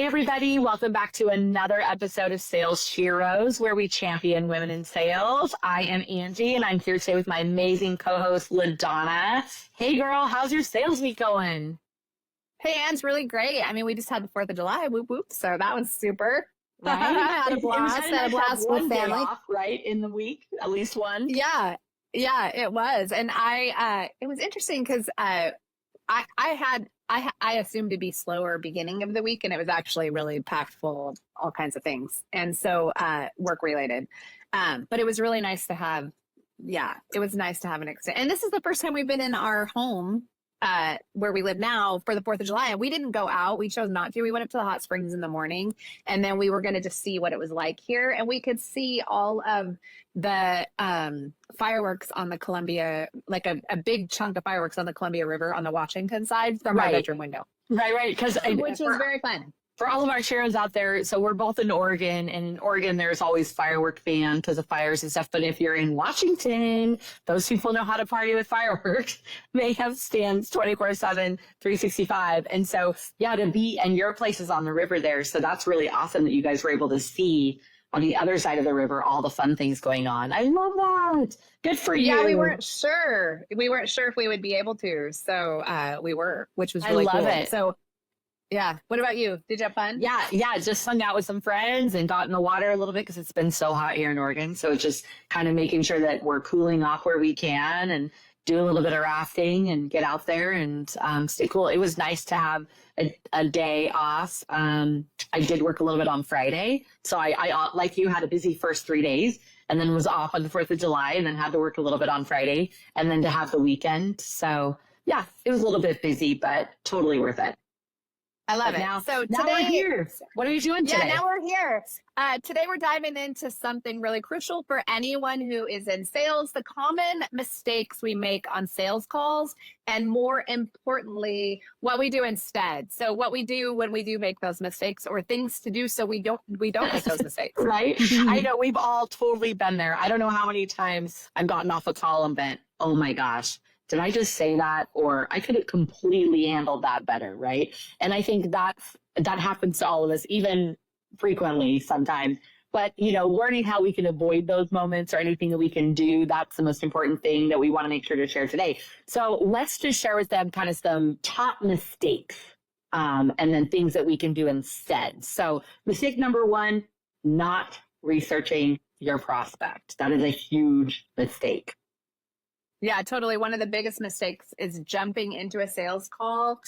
everybody. Welcome back to another episode of Sales Heroes, where we champion women in sales. I am Angie, and I'm here today with my amazing co-host, Ladonna. Hey, girl, how's your sales week going? Hey, Anne's really great. I mean, we just had the 4th of July, whoop, whoop. So that was super. Right? I had a blast with family. Off, right, in the week, at least one. Yeah, it was. And it was interesting because I assumed to be slower beginning of the week, and it was actually really packed full of all kinds of things. And so work related. But it was really nice to have, it was nice to have an extent. And this is the first time we've been in our home where we live now for the 4th of July. And we didn't go out. We chose not to. We went up to the hot springs in the morning, and then we were going to just see what it was like here. And we could see all of the fireworks on the Columbia, like a big chunk of fireworks on the Columbia River on the Washington side from our bedroom window. Right. Which was very fun. For all of our heroes out there, so we're both in Oregon, and in Oregon, there's always firework ban because of fires and stuff. But if you're in Washington, those people know how to party with fireworks. They have stands 24/7, 365. And so, to be, and your place is on the river there. So that's really awesome that you guys were able to see on the other side of the river all the fun things going on. I love that. Good for you. Yeah, we weren't sure. We weren't sure if we would be able to. So we were, which was really cool. I love it. So, yeah. What about you? Did you have fun? Yeah. Just hung out with some friends and got in the water a little bit because it's been so hot here in Oregon. So it's just kind of making sure that we're cooling off where we can and do a little bit of rafting and get out there and stay cool. It was nice to have a day off. I did work a little bit on Friday. So I like you, had a busy first 3 days and then was off on the 4th of July and then had to work a little bit on Friday and then to have the weekend. So yeah, it was a little bit busy, but totally worth it. I love it. Now today, we're here. What are you doing today? Yeah, now we're here. Today we're diving into something really crucial for anyone who is in sales, the common mistakes we make on sales calls, and more importantly, what we do instead. So what we do when we do make those mistakes, or things to do so we don't make those mistakes. Right? I know we've all totally been there. I don't know how many times I've gotten off a call and been, oh my gosh, did I just say that? Or I could have completely handled that better, right? And I think that happens to all of us, even frequently sometimes. But, learning how we can avoid those moments or anything that we can do, that's the most important thing that we want to make sure to share today. So let's just share with them kind of some top mistakes and then things that we can do instead. So mistake number 1, not researching your prospect. That is a huge mistake. Yeah, totally. One of the biggest mistakes is jumping into a sales call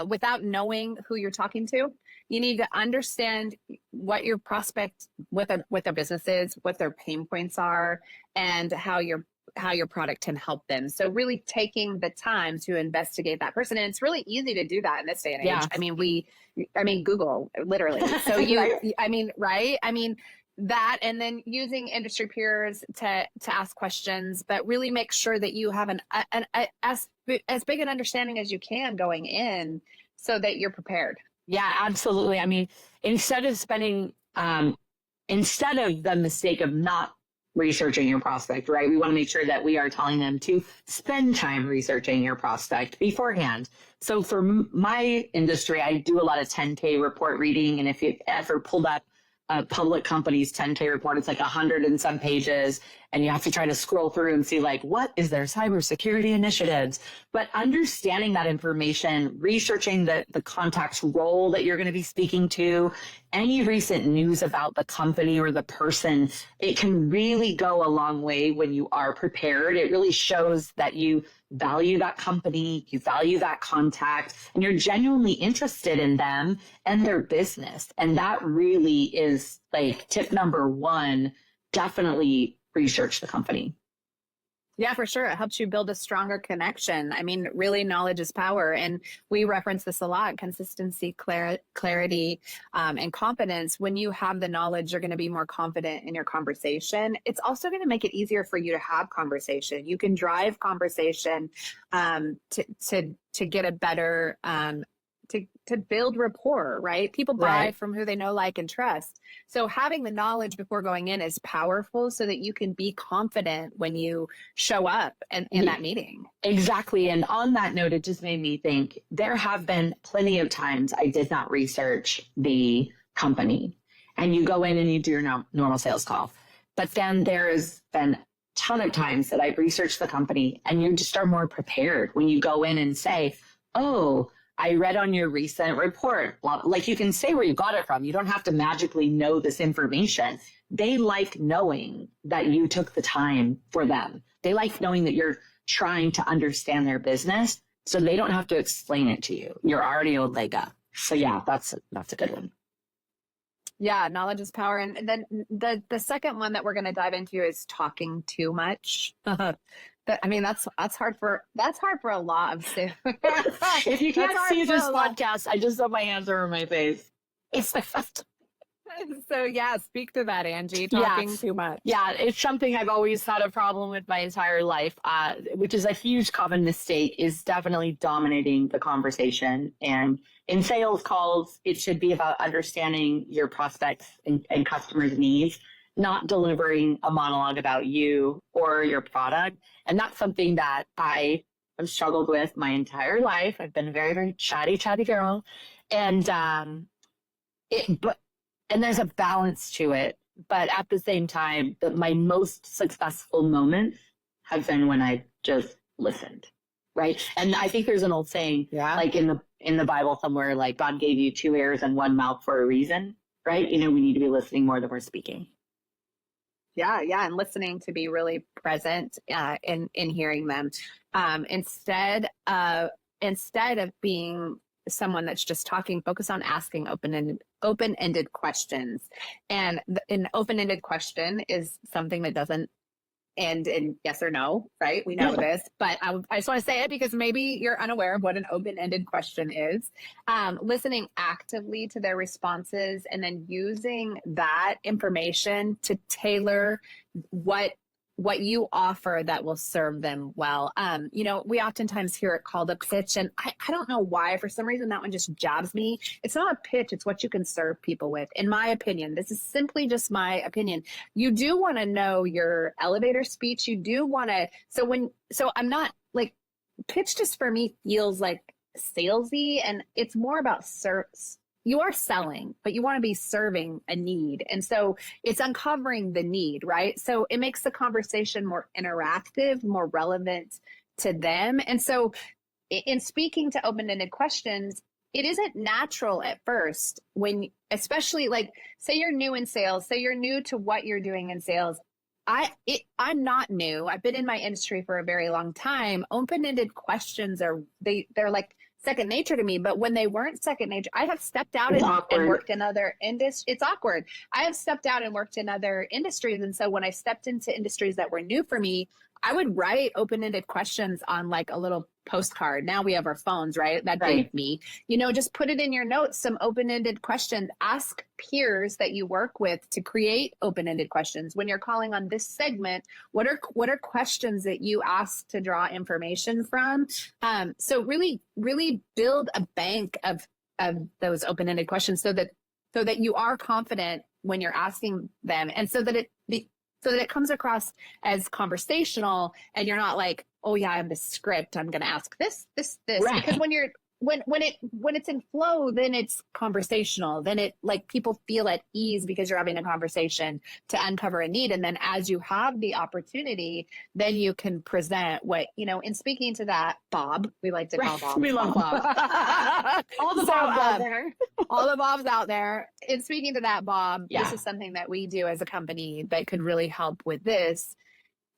without knowing who you're talking to. You need to understand what your prospect, what their business is, what their pain points are, and how your product can help them. So really taking the time to investigate that person. And it's really easy to do that in this day and age. Yeah. I mean, Google, literally. So right? That, and then using industry peers to ask questions, but really make sure that you have as big an understanding as you can going in so that you're prepared. Yeah, absolutely. I mean, instead of the mistake of not researching your prospect, right? We want to make sure that we are telling them to spend time researching your prospect beforehand. So for my industry, I do a lot of 10K report reading. And if you've ever pulled up a public company's 10K report, it's like 100 and some pages, and you have to try to scroll through and see like, what is their cybersecurity initiatives? But understanding that information, researching the contact's role that you're going to be speaking to, any recent news about the company or the person, it can really go a long way when you are prepared. It really shows that you value that company, you value that contact, and you're genuinely interested in them and their business. And that really is like tip number 1, definitely research the company. Yeah, for sure. It helps you build a stronger connection. I mean, really, knowledge is power. And we reference this a lot: consistency, clarity, and confidence. When you have the knowledge, you're going to be more confident in your conversation. It's also going to make it easier for you to have conversation. You can drive conversation to get a better to build rapport, right? People buy Right. from who they know, like, and trust. So having the knowledge before going in is powerful so that you can be confident when you show up in that meeting. Exactly. And on that note, it just made me think there have been plenty of times I did not research the company. And you go in and you do your normal sales call. But then there's been a ton of times that I've researched the company and you just are more prepared when you go in and say, oh, I read on your recent report. Like, you can say where you got it from. You don't have to magically know this information. They like knowing that you took the time for them. They like knowing that you're trying to understand their business, so they don't have to explain it to you. You're already a leg up. So yeah, that's a good one. Yeah, knowledge is power. And then the second one that we're going to dive into is talking too much. That's hard for a lot of sales. If you can't see this podcast, I just have my hands over my face. It's my first. So yeah, speak to that, Angie. Talking too much. Yeah, it's something I've always had a problem with my entire life, which is a huge common mistake, is definitely dominating the conversation. And in sales calls, it should be about understanding your prospects and customers' needs, not delivering a monologue about you or your product. And that's something that I have struggled with my entire life. I've been a very, very chatty girl. And and there's a balance to it. But at the same time, my most successful moments have been when I just listened, right? And I think there's an old saying, like in the Bible somewhere, like, God gave you 2 ears and 1 mouth for a reason, right? We need to be listening more than we're speaking. Yeah, and listening to be really present in hearing them, instead of being someone that's just talking. Focus on asking open-ended questions, and an open-ended question is something that doesn't end in yes or no, right? We know this, but I just want to say it because maybe you're unaware of what an open-ended question is. Listening actively to their responses and then using that information to tailor what you offer that will serve them well. We oftentimes hear it called a pitch, and I don't know why. For some reason, that one just jabs me. It's not a pitch. It's what you can serve people with. In my opinion, this is simply just my opinion. You do want to know your elevator speech. You do want to, so I'm not like, pitch just for me feels like salesy, and it's more about you are selling, but you want to be serving a need. And so it's uncovering the need, right? So it makes the conversation more interactive, more relevant to them. And so in speaking to open-ended questions, it isn't natural at first when, especially like, say you're new in sales, say you're new to what you're doing in sales. I'm not new. I've been in my industry for a very long time. Open-ended questions they're like second nature to me, but when they weren't second nature, I have stepped out and worked in other industries. It's awkward. I have stepped out and worked in other industries. And so when I stepped into industries that were new for me, I would write open-ended questions on like a little postcard. Now we have our phones, right? That dated me. Just put it in your notes, some open-ended questions. Ask peers that you work with to create open-ended questions. When you're calling on this segment, what are questions that you ask to draw information from? So really, really build a bank of those open-ended questions so that you are confident when you're asking them, and so that it comes across as conversational, and you're not like, oh yeah, I have this script, I'm going to ask this. Right. Because when it's in flow, then it's conversational. Then it, like, people feel at ease because you're having a conversation to uncover a need. And then as you have the opportunity, then you can present what, in speaking to that, Bob, we like to call Bob. We love Bob. All the Bobs out there. All the Bobs out there. In speaking to that, Bob, This is something that we do as a company that could really help with this.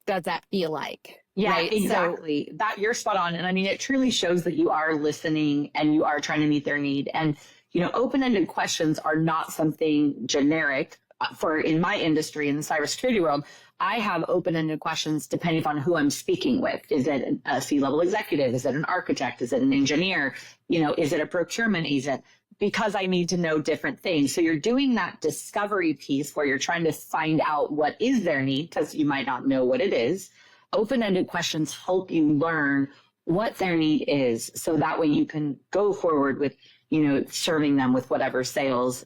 Does that feel like? Yeah, right? Exactly. That you're spot on. And I mean, it truly shows that you are listening and you are trying to meet their need. And, open-ended questions are not something generic for in my industry, in the cybersecurity world. I have open-ended questions depending upon who I'm speaking with. Is it a C-level executive? Is it an architect? Is it an engineer? Is it a procurement agent? Because I need to know different things. So you're doing that discovery piece where you're trying to find out what is their need, because you might not know what it is. Open-ended questions help you learn what their need is, so that way you can go forward with serving them with whatever sales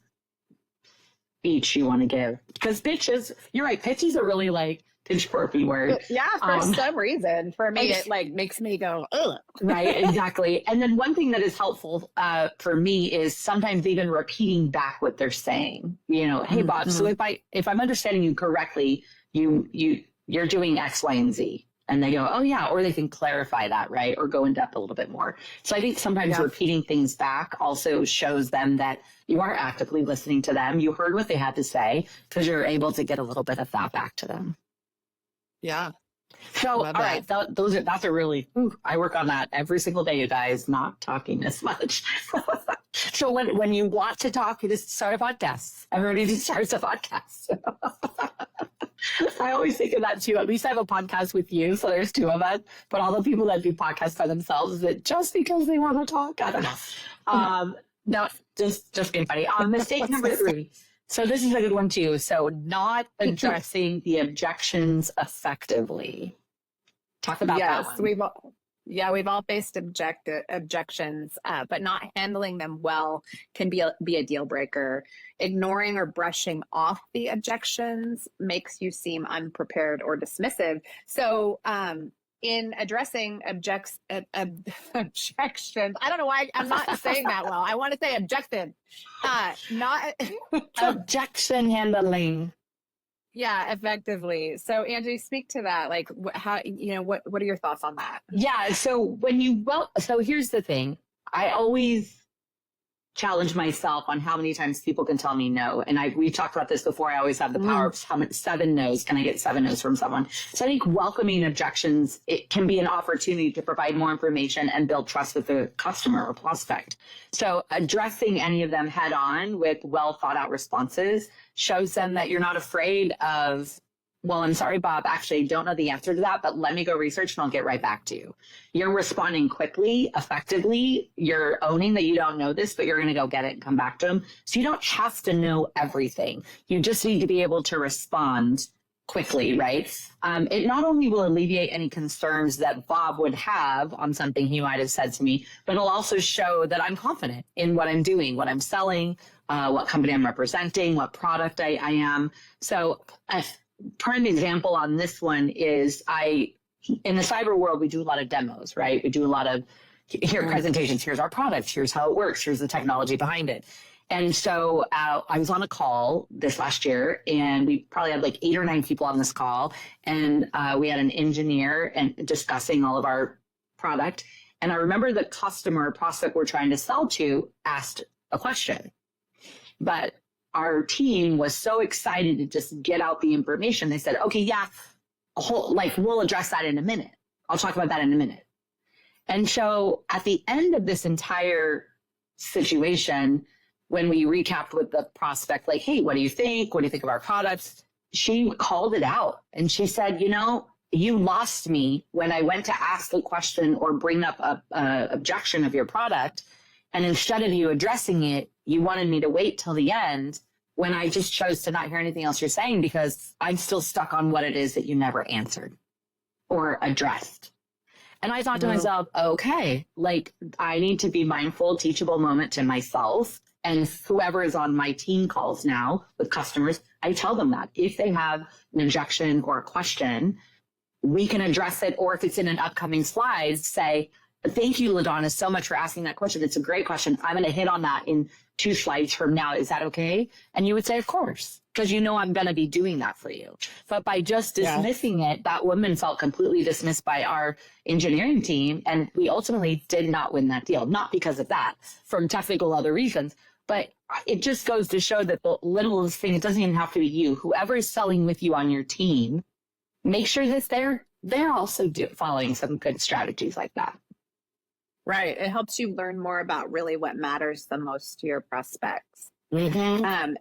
speech you want to give. Because pitches, you're right, pitch is a really like pitchforky word. Yeah, for some reason. For me, it like makes me go, ugh. Right, exactly. And then one thing that is helpful for me is sometimes even repeating back what they're saying. Hey Bob, so if I'm understanding you correctly, you're doing X, Y, and Z. And they go, oh yeah, or they can clarify that, right? Or go in depth a little bit more. So I think sometimes repeating things back also shows them that you are actively listening to them. You heard what they had to say because you're able to get a little bit of that back to them. Yeah. So, all right, that's a really, I work on that every single day, you guys, not talking as much. So when you want to talk, you just start a podcast. Everybody just starts a podcast. I always think of that too. At least I have a podcast with you, so there's two of us. But all the people that do podcasts by themselves, is it just because they want to talk? I don't know. No, just being funny. Mistake number 3. So this is a good one too. So not addressing the objections effectively. Talk about that one. We've all faced objections, but not handling them well can be a deal breaker. Ignoring or brushing off the objections makes you seem unprepared or dismissive. So, in addressing objections, I don't know why I'm not saying that well. I want to say objection, not objection handling. Yeah, effectively. So Angie, speak to that. Like how, what are your thoughts on that? Yeah. So so here's the thing. I always challenge myself on how many times people can tell me no. And we talked about this before. I always have the power of 7 no's. Can I get 7 no's from someone? So I think welcoming objections, it can be an opportunity to provide more information and build trust with the customer or prospect. So addressing any of them head on with well thought out responses shows them that you're not afraid of, well, I'm sorry, Bob, actually, I don't know the answer to that, but let me go research and I'll get right back to you. You're responding quickly, effectively. You're owning that you don't know this, but you're going to go get it and come back to them. So you don't have to know everything. You just need to be able to respond quickly, right? It not only will alleviate any concerns that Bob would have on something he might have said to me, but it'll also show that I'm confident in what I'm doing, what I'm selling, what company I'm representing, what product I am. So prime example on this one is in the cyber world, we do a lot of demos, right? We do a lot of presentations. Here's our product. Here's how it works. Here's the technology behind it. And so I was on a call this last year, and we probably had like 8 or 9 people on this call. And we had an engineer and discussing all of our product. And I remember the customer prospect we're trying to sell to asked a question, but our team was so excited to just get out the information. They said, okay, yeah, we'll address that in a minute. I'll talk about that in a minute. And so at the end of this entire situation, when we recapped with the prospect, like, hey, what do you think? What do you think of our products? She called it out and she said, you lost me when I went to ask the question or bring up a objection of your product. And instead of you addressing it, you wanted me to wait till the end when I just chose to not hear anything else you're saying because I'm still stuck on what it is that you never answered or addressed. And I thought to myself, okay, I need to be mindful, teachable moment to myself and whoever is on my team calls now with customers. I tell them that if they have an objection or a question, we can address it. Or if it's in an upcoming slide, say, thank you, Ladonna, so much for asking that question. It's a great question. I'm going to hit on that in 2 slides from now. Is that okay? And you would say, of course, because I'm going to be doing that for you. But by just dismissing it, that woman felt completely dismissed by our engineering team. And we ultimately did not win that deal, not because of that, from technical other reasons. But it just goes to show that the littlest thing, it doesn't even have to be you. Whoever is selling with you on your team, make sure that they're also following some good strategies like that. Right. It helps you learn more about really what matters the most to your prospects. Mm-hmm.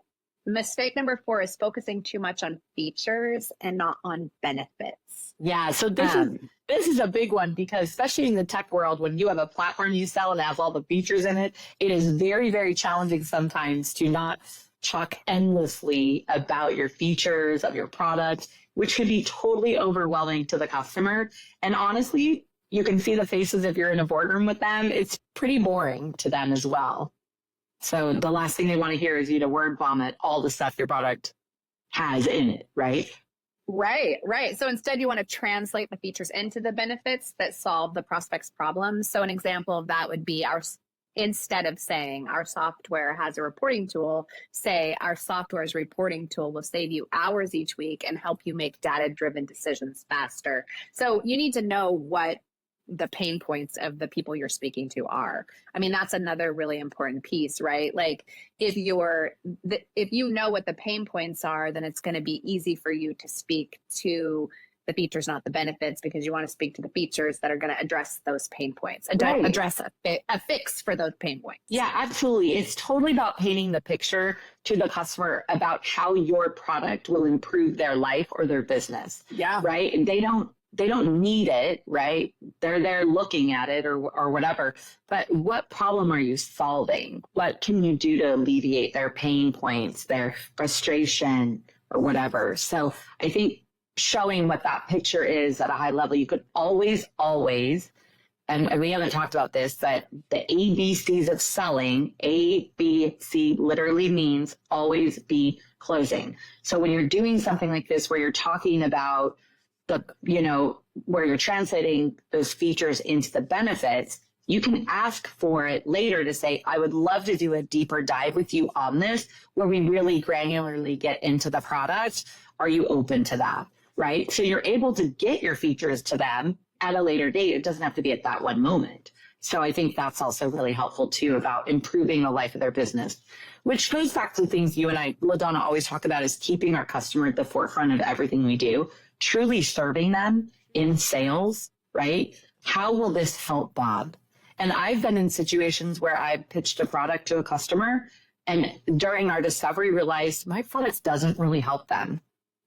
Mistake number 4 is focusing too much on features and not on benefits. Yeah. So this is a big one because especially in the tech world, when you have a platform you sell and has all the features in it, it is very, very challenging sometimes to not talk endlessly about your features of your product, which can be totally overwhelming to the customer. And honestly, you can see the faces if you're in a boardroom with them. It's pretty boring to them as well. So the last thing they want to hear is you to word vomit all the stuff your product has in it, right? Right. So instead, you want to translate the features into the benefits that solve the prospect's problems. So an example of that would be instead of saying our software has a reporting tool, say our software's reporting tool will save you hours each week and help you make data-driven decisions faster. So you need to know what the pain points of the people you're speaking to are. I mean, that's another really important piece, right? Like if you know what the pain points are, then it's going to be easy for you to speak to the features, not the benefits, because you want to speak to the features that are going to address those pain points, address a fix for those pain points. Yeah, absolutely. It's totally about painting the picture to the customer about how your product will improve their life or their business. Yeah. Right. And they don't need it, right? They're there looking at it or whatever. But what problem are you solving? What can you do to alleviate their pain points, their frustration or whatever? So I think showing what that picture is at a high level, you could always, and we haven't talked about this, but the ABCs of selling, A, B, C literally means always be closing. So when you're doing something like this, where you're talking about where you're translating those features into the benefits, you can ask for it later to say, I would love to do a deeper dive with you on this, where we really granularly get into the product. Are you open to that? Right? So you're able to get your features to them at a later date. It doesn't have to be at that one moment. So I think that's also really helpful too, about improving the life of their business, which goes back to things you and I, LaDonna, always talk about, is keeping our customer at the forefront of everything we do, truly serving them in sales, right? How will this help Bob? And I've been in situations where I pitched a product to a customer and during our discovery realized my product doesn't really help them.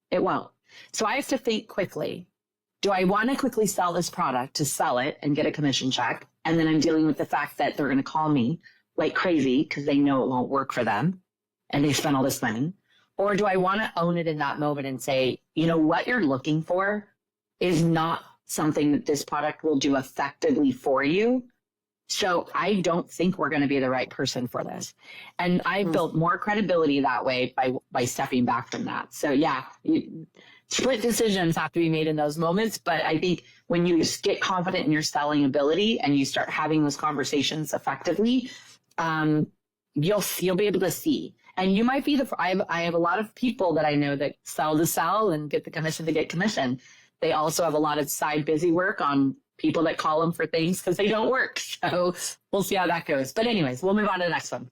It won't. So I have to think quickly. Do I want to quickly sell this product to sell it and get a commission check? And then I'm dealing with the fact that they're going to call me like crazy because they know it won't work for them and they spent all this money. Or do I want to own it in that moment and say, what you're looking for is not something that this product will do effectively for you. So I don't think we're going to be the right person for this. And I built more credibility that way by stepping back from that. So yeah, split decisions have to be made in those moments. But I think when you get confident in your selling ability and you start having those conversations effectively, you'll be able to see. And you might be I have a lot of people that I know that sell to sell and get the commission to get commission. They also have a lot of side busy work on people that call them for things because they don't work. So we'll see how that goes. But anyways, we'll move on to the next one.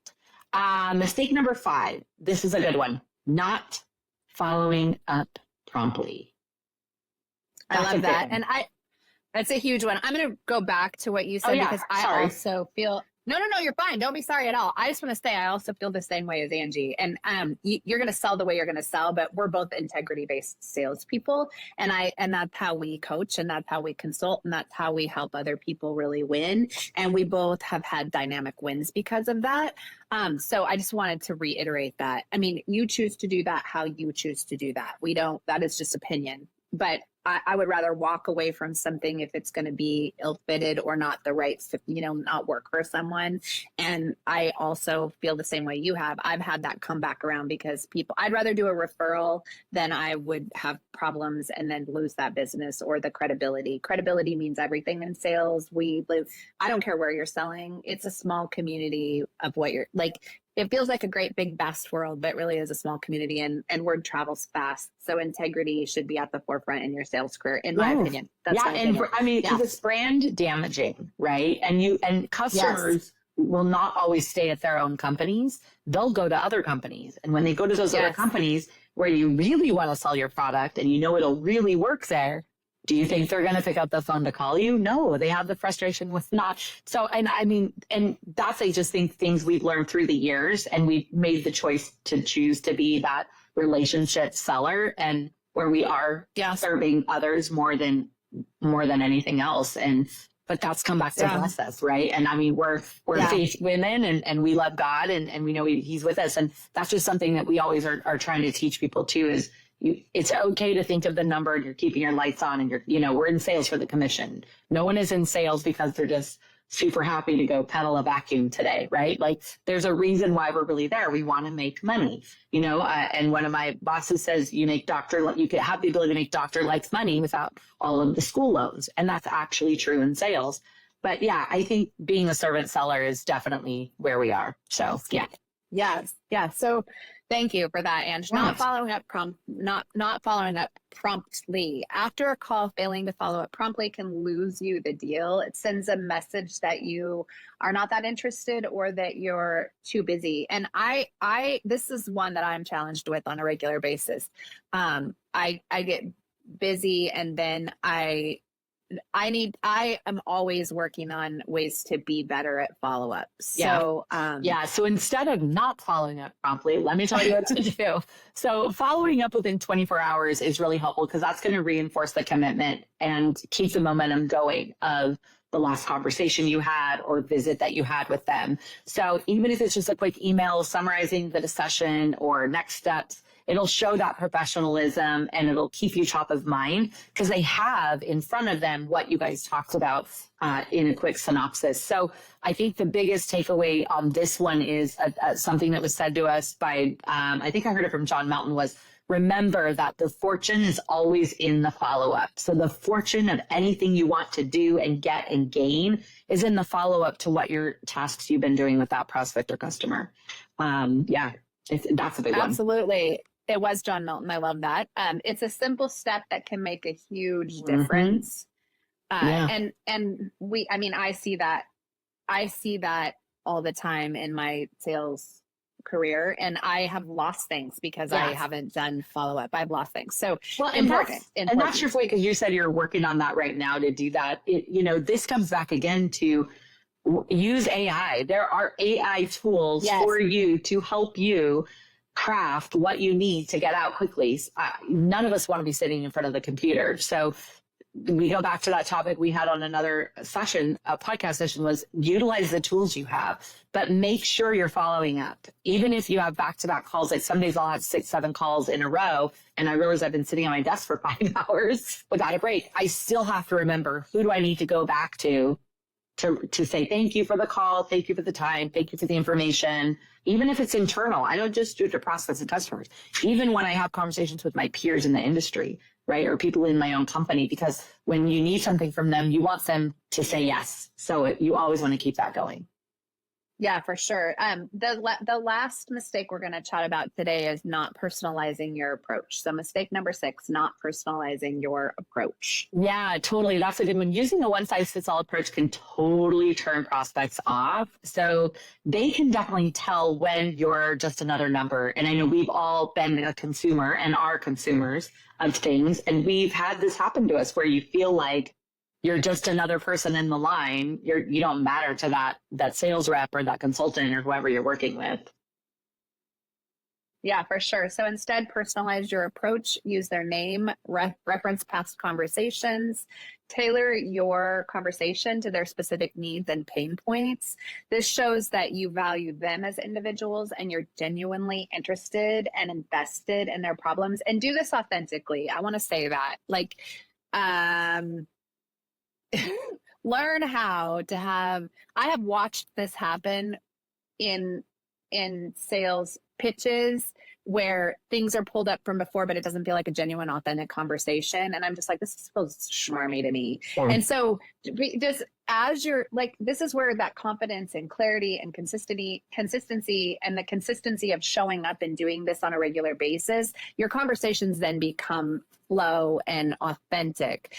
Mistake number 5. This is a good one. Not following up promptly. I love that. And that's a huge one. I'm going to go back to what you said because I also feel, no, you're fine. Don't be sorry at all. I just want to say, I also feel the same way as Angie, and you're going to sell the way you're going to sell, but we're both integrity-based salespeople. And that's how we coach, and that's how we consult, and that's how we help other people really win. And we both have had dynamic wins because of that. So I just wanted to reiterate that. I mean, you choose to do that how you choose to do that. That is just opinion. But I would rather walk away from something if it's going to be ill-fitted or not the right, not work for someone. And I also feel the same way you have. I've had that come back around because I'd rather do a referral than I would have problems and then lose that business or the credibility. Credibility means everything in sales. I don't care where you're selling. It's a small community of what you're like. It feels like a great big vast world, but really is a small community, and word travels fast. So integrity should be at the forefront in your sales career, in my opinion. That's my opinion. Because it's brand damaging, right? And customers will not always stay at their own companies. They'll go to other companies. And when they go to those other companies where you really want to sell your product and it'll really work there, do you think they're going to pick up the phone to call you? No, they have the frustration with not. So, and that's, I just think, things we've learned through the years, and we've made the choice to choose to be that relationship seller, and where we are serving others more than anything else. But that's come back to bless us, right? And we're faith women, and we love God, and we know He's with us. And that's just something that we always are trying to teach people too, is it's okay to think of the number, and you're keeping your lights on, and we're in sales for the commission. No one is in sales because they're just super happy to go pedal a vacuum today, right? Like there's a reason why we're really there. We want to make money, and one of my bosses says you could have the ability to make doctor likes money without all of the school loans. And that's actually true in sales. But yeah, I think being a servant seller is definitely where we are. So yeah. Yes. Yeah. So thank you for that, Ange. Not following up not following up promptly. After a call, failing to follow up promptly can lose you the deal. It sends a message that you are not that interested or that you're too busy. And this is one that I'm challenged with on a regular basis. I get busy, and then I am always working on ways to be better at follow up. So, So instead of not following up promptly, let me tell you what to do. So following up within 24 hours is really helpful because that's going to reinforce the commitment and keep the momentum going of the last conversation you had or visit that you had with them. So even if it's just a quick email summarizing the discussion or next steps, it'll show that professionalism and it'll keep you top of mind because they have in front of them what you guys talked about in a quick synopsis. So I think the biggest takeaway on this one is something that was said to us by, I think I heard it from John Melton, was remember that the fortune is always in the follow-up. So the fortune of anything you want to do and get and gain is in the follow-up to what your tasks you've been doing with that prospect or customer. That's a big one. Absolutely. It was John Milton. I love that. It's a simple step that can make a huge difference. And I see that all the time in my sales career, and I have lost things because I haven't done follow-up. I've lost things. So important. And that's your point, because you said you're working on that right now to do that. This comes back again to use AI. There are AI tools for you to help you craft what you need to get out quickly. None of us want to be sitting in front of the computer. So we go back to that topic we had on another session, a podcast session, was utilize the tools you have, but make sure you're following up. Even if you have back-to-back calls, like some days I'll have 6-7 calls in a row, and I realize I've been sitting on my desk for 5 hours without a break. I still have to remember, who do I need to go back to say thank you for the call, thank you for the time, thank you for the information. Even if it's internal, I don't just do it to prospects and customers. Even when I have conversations with my peers in the industry, right, or people in my own company, because when you need something from them, you want them to say yes. So you always want to keep that going. Yeah, for sure. The last mistake we're going to chat about today is not personalizing your approach. So mistake number 6, not personalizing your approach. Yeah, totally. That's a good one. Using a one-size-fits-all approach can totally turn prospects off. So they can definitely tell when you're just another number. And I know we've all been a consumer and are consumers of things. And we've had this happen to us where you feel like you're just another person in the line. You don't matter to that sales rep or that consultant or whoever you're working with. Yeah, for sure. So instead, personalize your approach, use their name, reference past conversations, tailor your conversation to their specific needs and pain points. This shows that you value them as individuals and you're genuinely interested and invested in their problems. And do this authentically. I want to say that, learn how to I have watched this happen in sales pitches where things are pulled up from before, but it doesn't feel like a genuine, authentic conversation. And I'm just like, this feels schmarmy to me. Yeah. And so just as you're this is where that confidence and clarity and consistency and the consistency of showing up and doing this on a regular basis, your conversations then become flow and authentic.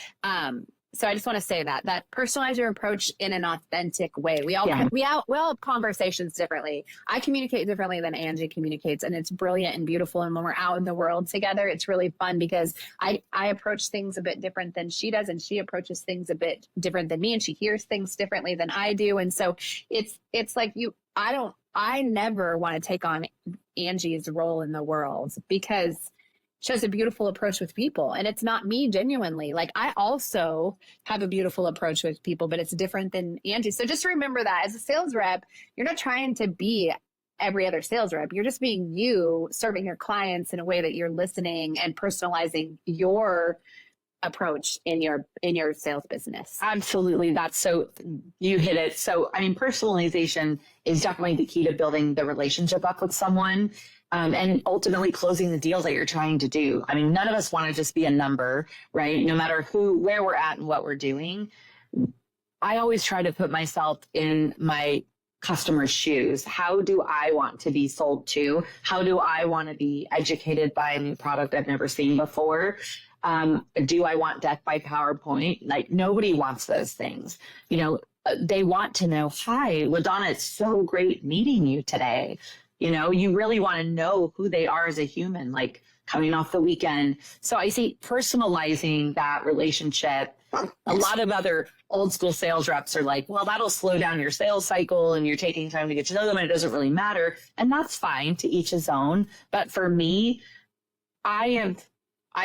So I just want to say that personalize your approach in an authentic way. We all have conversations differently. I communicate differently than Angie communicates, and it's brilliant and beautiful. And when we're out in the world together, it's really fun because I approach things a bit different than she does, and she approaches things a bit different than me, and she hears things differently than I do. And so it's like I never want to take on Angie's role in the world because she has a beautiful approach with people, and it's not me genuinely. I also have a beautiful approach with people, but it's different than Angie. So just remember that as a sales rep, you're not trying to be every other sales rep. You're just being you, serving your clients in a way that you're listening and personalizing your approach in your sales business. Absolutely. You hit it. So, I mean, personalization is definitely the key to building the relationship up with someone. And ultimately closing the deals that you're trying to do. I mean, none of us want to just be a number, right? No matter where we're at and what we're doing. I always try to put myself in my customer's shoes. How do I want to be sold to? How do I want to be educated by a new product I've never seen before? Do I want death by PowerPoint? Like, nobody wants those things. They want to know, hi, LaDonna, it's so great meeting you today. You really want to know who they are as a human, like coming off the weekend. So I see personalizing that relationship. A lot of other old school sales reps are like, well, that'll slow down your sales cycle and you're taking time to get to know them and it doesn't really matter. And that's fine, to each his own. But for me, I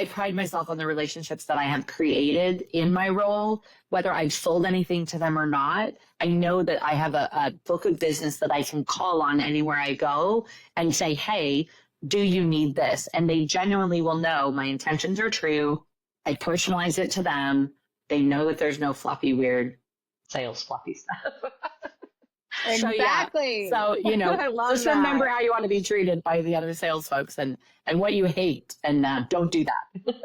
pride myself on the relationships that I have created in my role, whether I've sold anything to them or not. I know that I have a book of business that I can call on anywhere I go and say, hey, do you need this? And they genuinely will know my intentions are true. I personalize it to them. They know that there's no fluffy, weird sales fluffy stuff. Exactly. So, just remember how you want to be treated by the other sales folks and what you hate, and don't do that.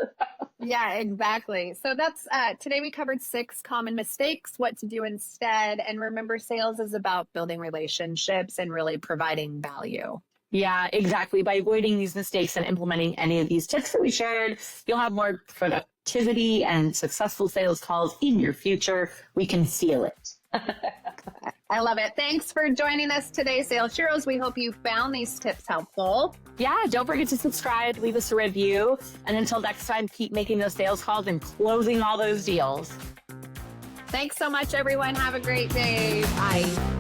Yeah, exactly. So that's today we covered 6 common mistakes, what to do instead. And remember, sales is about building relationships and really providing value. Yeah, exactly. By avoiding these mistakes and implementing any of these tips that we shared, you'll have more productivity and successful sales calls in your future. We can feel it. I love it. Thanks for joining us today, Sales Heroes. We hope you found these tips helpful. Yeah, don't forget to subscribe, leave us a review. And until next time, keep making those sales calls and closing all those deals. Thanks so much, everyone. Have a great day. Bye.